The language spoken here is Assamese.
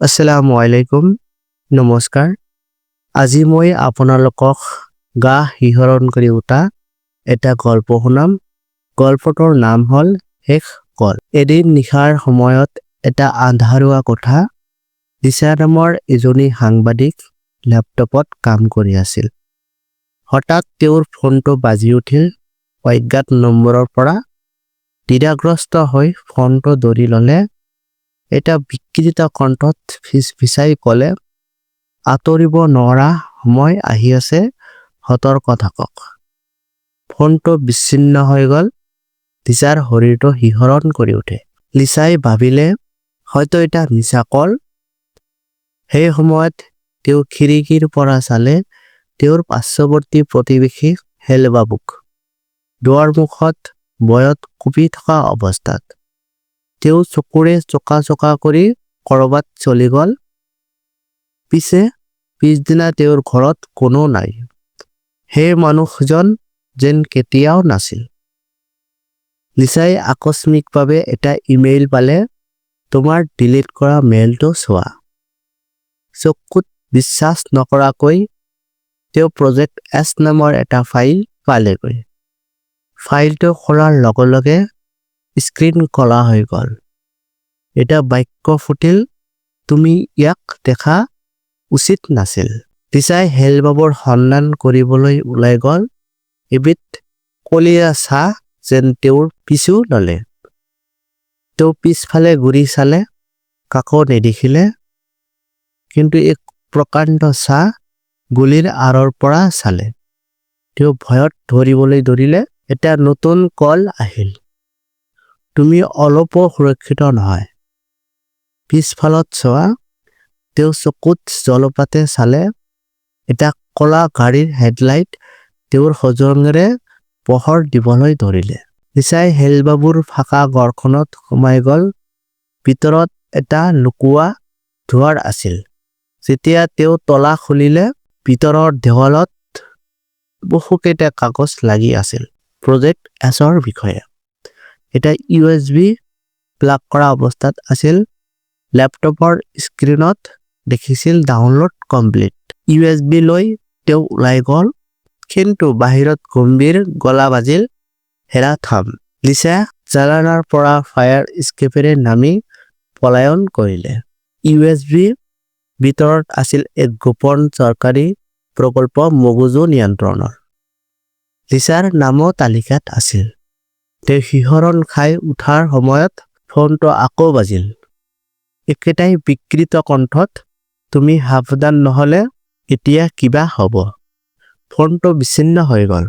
আসসালামু আলাইকুম নমস্কাৰ আজি মই আপোনালোকক গা শিহৰণ কৰি উঠা এটা গল্প শুনাম গল্পটোৰ নাম হ'ল শেষ কল এদিন নিশাৰ সময়ত এটা আন্ধাৰুৱা কোঠা দিশা নামৰ এজনী সাংবাদিক ল্যাপটপত কাম কৰি আছিল হঠাৎ তেওঁৰ ফোনটো বাজি উঠিল অজ্ঞাত নম্বৰৰ পৰা দ্বিধাগ্ৰস্ত হৈ ফোনটো ধৰি ল'লে এটা বিকৃত কণ্ঠত ফিসফিসাই ক'লে আঁতৰিব নোৱাৰা সময় আহি আছে সতৰ্ক থাকক ফোনটো বিচ্ছিন্ন হৈ গ'ল দিশাৰ শৰীৰটো শিহৰণ কৰি উঠে লিচাই ভাবিলে হয়তো এটা মিছা কল সেই সময়ত তেওঁ খিৰিকীৰ পৰা চালে তেওঁৰ পাৰ্শ্বৱৰ্তী প্ৰতিবেশী হেলবাবুক দুৱাৰ মুখত বয়ত কুপি থকা অৱস্থাত তেওঁ চকুৰে চকা কৰি কৰবাত চলি গ'ল পিছদিনা তেওঁৰ ঘৰত কোনো নাই সেই মানুহজন যেন কেতিয়াও নাছিল লিচাই আকস্মিকভাৱে এটা ইমেইল পালে তোমাৰ ডিলিট কৰা মেইলটো চোৱা চকুত বিশ্বাস নকৰাকৈ তেওঁ প্ৰজেক্ট এছ নামৰ এটা ফাইল পালেগৈ ফাইলটো খোলাৰ লগে লগে স্ক্ৰীন কলা হৈ গ'ল এটা বাক্য ফুটিল তুমি ইয়াক দেখা উচিত নাছিল দিশাই হেলবাবুৰ সন্ধান কৰিবলৈ ওলাই গ'ল এবিধ কলীয়া চাহ যেন তেওঁৰ পিছু ল'লে তেওঁ পিছফালে ঘূৰি চালে কাকো নেদেখিলে কিন্তু এক প্ৰকাণ্ড চাহ গুলিৰ আঁৰৰ পৰা চালে তেওঁ ভয়ত ধৰিবলৈ ধৰিলে এটা নতুন কল আহিল তুমি অলপো সুৰক্ষিত নহয় পিছফালত চোৱা তেওঁ চকুত জলপাতে চালে এটা কলা গাড়ীৰ হেডলাইট তেওঁৰ সজঙেৰে পোহৰ দিবলৈ ধৰিলে লিচাই হেলবাবুৰ ফাঁকা ঘৰখনত সোমাই গ'ল ভিতৰত এটা লুকুৱা দুৱাৰ আছিল যেতিয়া তেওঁ তলা খুলিলে ভিতৰৰ দেৱালত বহুকেইটা কাগজ লাগি আছিল প্ৰজেক্ট এছৰ বিষয়ে এটা USB প্লাগ কৰা অৱস্থাত আছিল ল্যাপটপৰ স্ক্ৰীনত দেখিছিল ডাউনলোড কমপ্লিট USB লৈ তেওঁ ওলাই গ'ল কিন্তু বাহিৰত গম্ভীৰ গলা বাজিল হেৰা থাম লিচা জালানাৰ পৰা ফায়াৰ স্কেপেৰে নামি পলায়ন কৰিলে USB ভিতৰত আছিল এক গোপন চৰকাৰী প্ৰকল্প মগজু নিয়ন্ত্ৰণৰ লিচাৰ নামো তালিকাত আছিল তেওঁ শিহৰণ খাই উঠাৰ সময়ত ফোনটো আকৌ বাজিল একেটাই বিকৃত কণ্ঠত তুমি সাৱধান নহ'লে এতিয়া কিবা হ'ব ফোনটো বিচ্ছিন্ন হৈ গ'ল